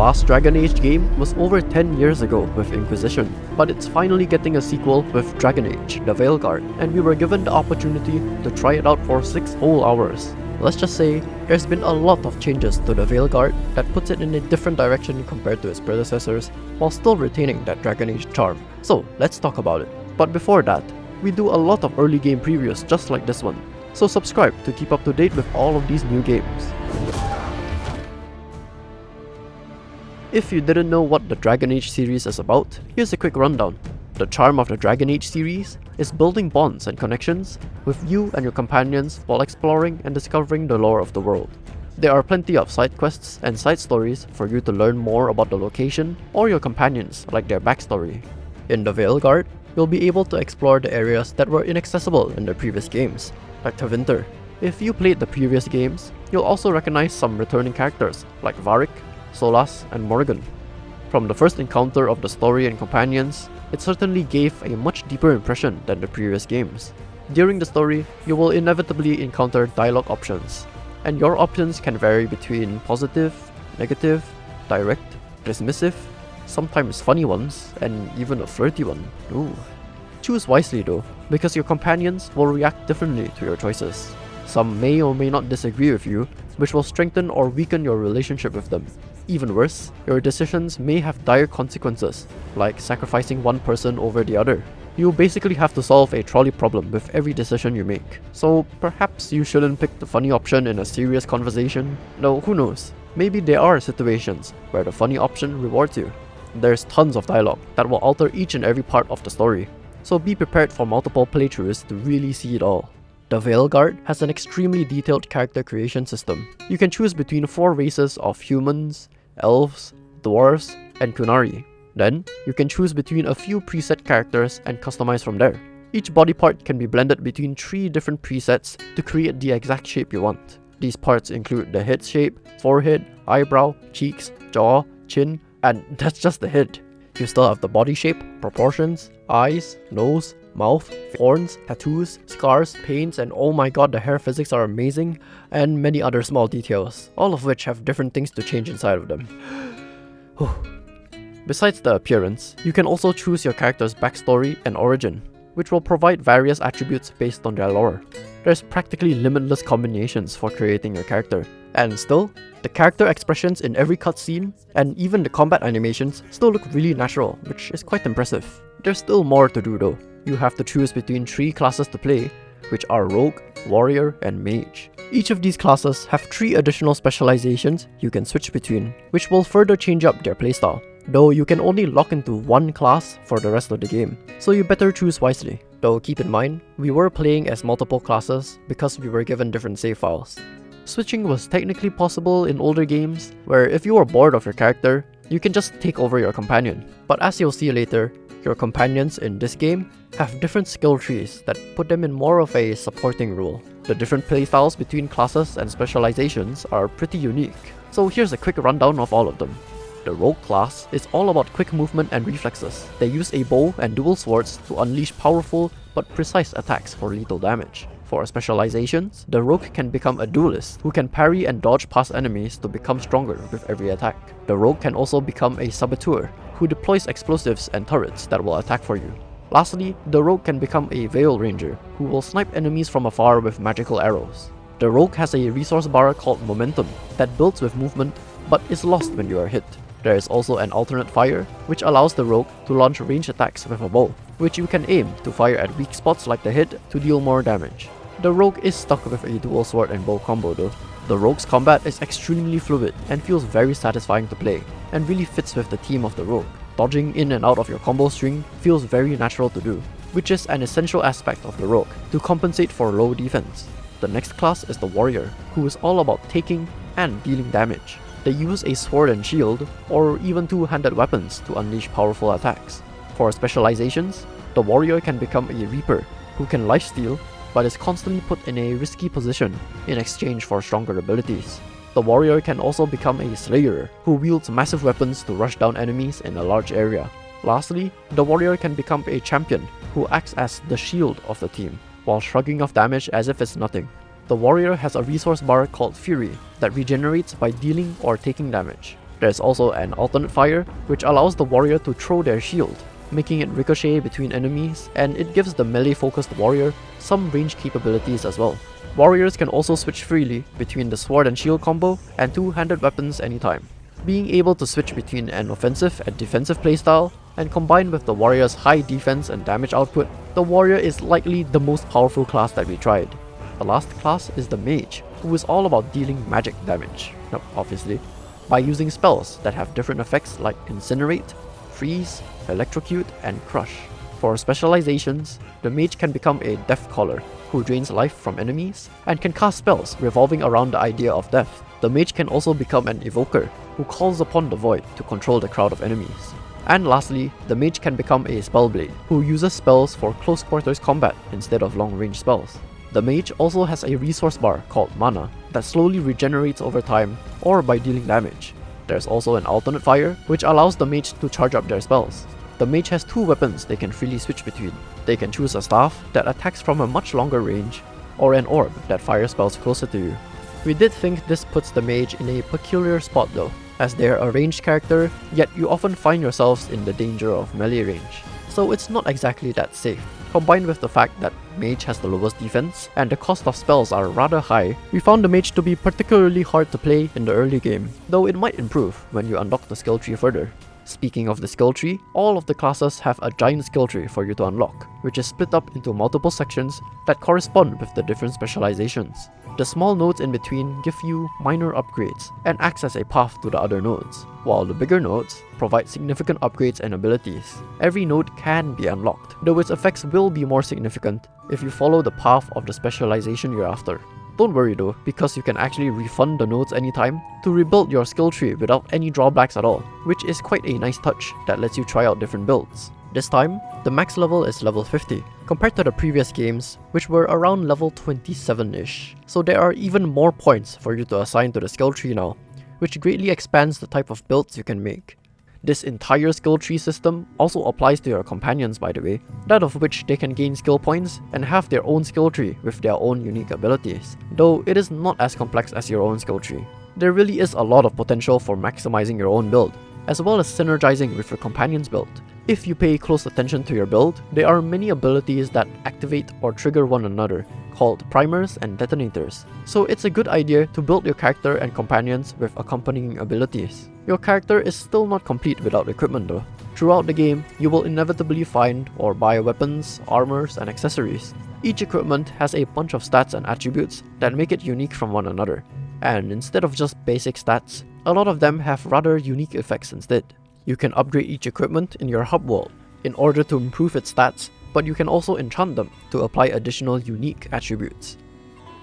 last Dragon Age game was over 10 years ago with Inquisition, but it's finally getting a sequel with Dragon Age, the Veilguard, and we were given the opportunity to try it out for 6 whole hours. Let's just say, there's been a lot of changes to the Veilguard that puts it in a different direction compared to its predecessors, while still retaining that Dragon Age charm. So, let's talk about it. But before that, we do a lot of early game previews just like this one, so subscribe to keep up to date with all of these new games. If you didn't know what the Dragon Age series is about, here's a quick rundown. The charm of the Dragon Age series is building bonds and connections with you and your companions while exploring and discovering the lore of the world. There are plenty of side quests and side stories for you to learn more about the location or your companions, like their backstory. In the Veilguard, you'll be able to explore the areas that were inaccessible in the previous games, like Tevinter. If you played the previous games, you'll also recognize some returning characters like Varric, Solas, and Morgan. From the first encounter of the story and companions, it certainly gave a much deeper impression than the previous games. During the story, you will inevitably encounter dialogue options, and your options can vary between positive, negative, direct, dismissive, sometimes funny ones, and even a flirty one. Ooh. Choose wisely though, because your companions will react differently to your choices. Some may or may not disagree with you, which will strengthen or weaken your relationship with them. Even worse, your decisions may have dire consequences, like sacrificing one person over the other. You basically have to solve a trolley problem with every decision you make. So perhaps you shouldn't pick the funny option in a serious conversation? Though who knows, maybe there are situations where the funny option rewards you. There's tons of dialogue that will alter each and every part of the story, so be prepared for multiple playthroughs to really see it all. The Veilguard has an extremely detailed character creation system. You can choose between 4 races of humans, elves, dwarves, and Kunari. Then, you can choose between a few preset characters and customize from there. Each body part can be blended between 3 different presets to create the exact shape you want. These parts include the head shape, forehead, eyebrow, cheeks, jaw, chin, and that's just the head. You still have the body shape, proportions, eyes, nose, mouth, horns, tattoos, scars, paints, and oh my god, the hair physics are amazing, and many other small details, all of which have different things to change inside of them. Besides the appearance, you can also choose your character's backstory and origin, which will provide various attributes based on their lore. There's practically limitless combinations for creating your character, and still, the character expressions in every cutscene, and even the combat animations, still look really natural, which is quite impressive. There's still more to do though. You have to choose between 3 classes to play, which are Rogue, Warrior, and Mage. Each of these classes have 3 additional specializations you can switch between, which will further change up their playstyle, though you can only lock into one class for the rest of the game, so you better choose wisely. Though keep in mind, we were playing as multiple classes because we were given different save files. Switching was technically possible in older games, where if you were bored of your character, you can just take over your companion. But as you'll see later, your companions in this game have different skill trees that put them in more of a supporting role. The different playstyles between classes and specializations are pretty unique, so here's a quick rundown of all of them. The Rogue class is all about quick movement and reflexes. They use a bow and dual swords to unleash powerful but precise attacks for lethal damage. For specializations, the Rogue can become a duelist who can parry and dodge past enemies to become stronger with every attack. The Rogue can also become a saboteur who deploys explosives and turrets that will attack for you. Lastly, the Rogue can become a Veil Ranger who will snipe enemies from afar with magical arrows. The Rogue has a resource bar called Momentum that builds with movement but is lost when you are hit. There is also an alternate fire, which allows the Rogue to launch ranged attacks with a bow, which you can aim to fire at weak spots like the head to deal more damage. The Rogue is stuck with a dual sword and bow combo though. The Rogue's combat is extremely fluid and feels very satisfying to play, and really fits with the theme of the Rogue. Dodging in and out of your combo string feels very natural to do, which is an essential aspect of the Rogue to compensate for low defense. The next class is the Warrior, who is all about taking and dealing damage. They use a sword and shield, or even 2-handed weapons to unleash powerful attacks. For specializations, the Warrior can become a Reaper, who can lifesteal but is constantly put in a risky position in exchange for stronger abilities. The Warrior can also become a Slayer, who wields massive weapons to rush down enemies in a large area. Lastly, the Warrior can become a Champion, who acts as the shield of the team, while shrugging off damage as if it's nothing. The Warrior has a resource bar called Fury that regenerates by dealing or taking damage. There's also an alternate fire, which allows the warrior to throw their shield, making it ricochet between enemies, and it gives the melee-focused warrior some range capabilities as well. Warriors can also switch freely between the sword and shield combo and two-handed weapons anytime. Being able to switch between an offensive and defensive playstyle, and combined with the warrior's high defense and damage output, the warrior is likely the most powerful class that we tried. The last class is the mage, who is all about dealing magic damage, obviously, by using spells that have different effects like Incinerate, Freeze, Electrocute, and Crush. For specializations, the mage can become a Death Caller, who drains life from enemies, and can cast spells revolving around the idea of death. The mage can also become an Evoker, who calls upon the void to control the crowd of enemies. And lastly, the mage can become a Spellblade, who uses spells for close quarters combat instead of long range spells. The mage also has a resource bar called mana that slowly regenerates over time or by dealing damage. There's also an alternate fire, which allows the mage to charge up their spells. The mage has two weapons they can freely switch between. They can choose a staff that attacks from a much longer range, or an orb that fires spells closer to you. We did think this puts the mage in a peculiar spot though, as they're a ranged character, yet you often find yourselves in the danger of melee range. So it's not exactly that safe. Combined with the fact that mage has the lowest defense, and the cost of spells are rather high, we found the mage to be particularly hard to play in the early game, though it might improve when you unlock the skill tree further. Speaking of the skill tree, all of the classes have a giant skill tree for you to unlock, which is split up into multiple sections that correspond with the different specializations. The small nodes in between give you minor upgrades and acts as a path to the other nodes, while the bigger nodes provide significant upgrades and abilities. Every node can be unlocked, though its effects will be more significant if you follow the path of the specialization you're after. Don't worry though, because you can actually refund the nodes anytime to rebuild your skill tree without any drawbacks at all, which is quite a nice touch that lets you try out different builds. This time, the max level is level 50, compared to the previous games, which were around level 27-ish. So there are even more points for you to assign to the skill tree now, which greatly expands the type of builds you can make. This entire skill tree system also applies to your companions, by the way, that of which they can gain skill points and have their own skill tree with their own unique abilities, though it is not as complex as your own skill tree. There really is a lot of potential for maximizing your own build, as well as synergizing with your companion's build. If you pay close attention to your build, there are many abilities that activate or trigger one another, called primers and detonators. So it's a good idea to build your character and companions with accompanying abilities. Your character is still not complete without equipment though. Throughout the game, you will inevitably find or buy weapons, armors, and accessories. Each equipment has a bunch of stats and attributes that make it unique from one another. And instead of just basic stats, a lot of them have rather unique effects instead. You can upgrade each equipment in your hub world in order to improve its stats, but you can also enchant them to apply additional unique attributes.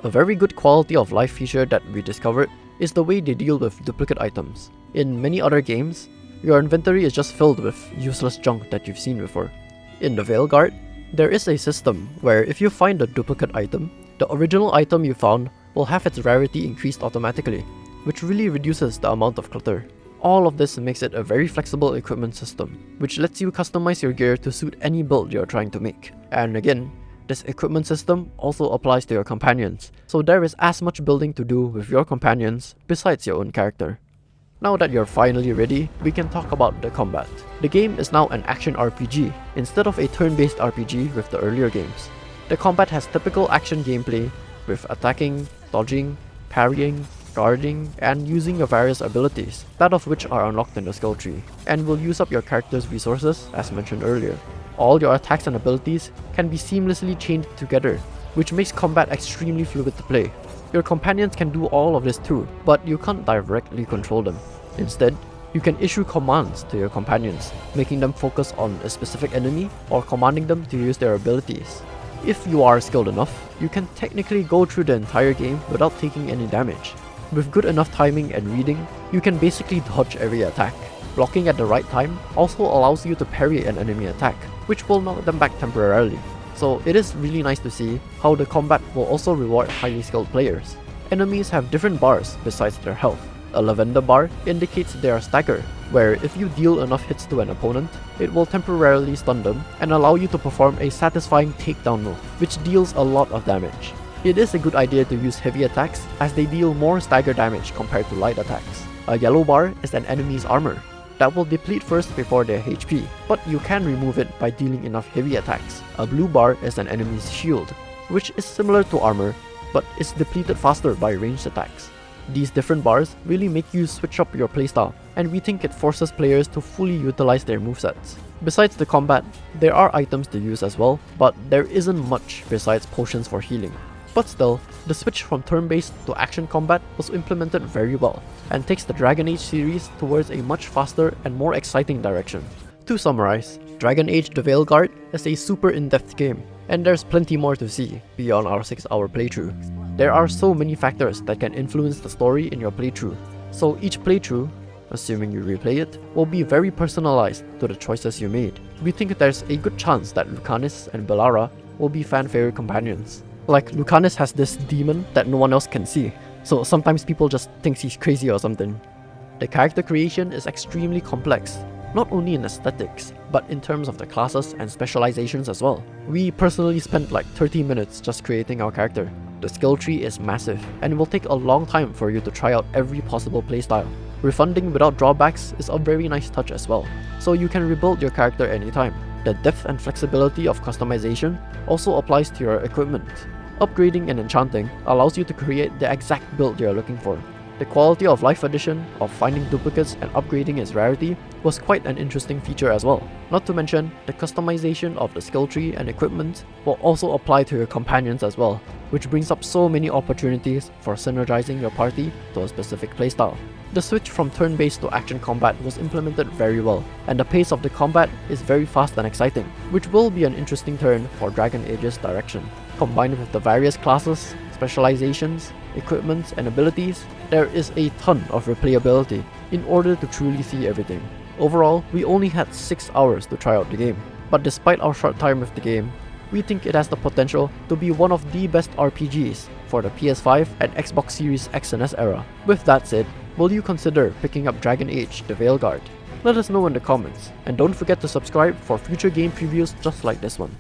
A very good quality of life feature that we discovered is the way they deal with duplicate items. In many other games, your inventory is just filled with useless junk that you've seen before. In the Veilguard, there is a system where if you find a duplicate item, the original item you found will have its rarity increased automatically, which really reduces the amount of clutter. All of this makes it a very flexible equipment system, which lets you customize your gear to suit any build you're trying to make. And again, this equipment system also applies to your companions, so there is as much building to do with your companions besides your own character. Now that you're finally ready, we can talk about the combat. The game is now an action RPG, instead of a turn-based RPG with the earlier games. The combat has typical action gameplay, with attacking, dodging, parrying, guarding, and using your various abilities, that of which are unlocked in the skill tree, and will use up your character's resources as mentioned earlier. All your attacks and abilities can be seamlessly chained together, which makes combat extremely fluid to play. Your companions can do all of this too, but you can't directly control them. Instead, you can issue commands to your companions, making them focus on a specific enemy or commanding them to use their abilities. If you are skilled enough, you can technically go through the entire game without taking any damage. With good enough timing and reading, you can basically dodge every attack. Blocking at the right time also allows you to parry an enemy attack, which will knock them back temporarily. So it is really nice to see how the combat will also reward highly skilled players. Enemies have different bars besides their health. A lavender bar indicates they are staggered, where if you deal enough hits to an opponent, it will temporarily stun them and allow you to perform a satisfying takedown move, which deals a lot of damage. It is a good idea to use heavy attacks as they deal more stagger damage compared to light attacks. A yellow bar is an enemy's armor that will deplete first before their HP, but you can remove it by dealing enough heavy attacks. A blue bar is an enemy's shield, which is similar to armor, but is depleted faster by ranged attacks. These different bars really make you switch up your playstyle, and we think it forces players to fully utilize their movesets. Besides the combat, there are items to use as well, but there isn't much besides potions for healing. But still, the switch from turn-based to action combat was implemented very well, and takes the Dragon Age series towards a much faster and more exciting direction. To summarize, Dragon Age the Veilguard is a super in-depth game, and there's plenty more to see beyond our 6-hour playthrough. There are so many factors that can influence the story in your playthrough, so each playthrough, assuming you replay it, will be very personalized to the choices you made. We think there's a good chance that Lucanus and Bellara will be fan-favorite companions. Like, Lucanus has this demon that no one else can see, so sometimes people just think he's crazy or something. The character creation is extremely complex, not only in aesthetics, but in terms of the classes and specializations as well. We personally spent like 30 minutes just creating our character. The skill tree is massive, and it will take a long time for you to try out every possible playstyle. Refunding without drawbacks is a very nice touch as well, so you can rebuild your character anytime. The depth and flexibility of customization also applies to your equipment. Upgrading and enchanting allows you to create the exact build you're looking for. The quality of life addition of finding duplicates and upgrading its rarity was quite an interesting feature as well. Not to mention, the customization of the skill tree and equipment will also apply to your companions as well, which brings up so many opportunities for synergizing your party to a specific playstyle. The switch from turn-based to action combat was implemented very well, and the pace of the combat is very fast and exciting, which will be an interesting turn for Dragon Age's direction. Combined with the various classes, specializations, equipments, and abilities, there is a ton of replayability in order to truly see everything. Overall, we only had 6 hours to try out the game, but despite our short time with the game, we think it has the potential to be one of the best RPGs for the PS5 and Xbox Series X and S era. With that said, will you consider picking up Dragon Age the Veilguard? Let us know in the comments, and don't forget to subscribe for future game previews just like this one.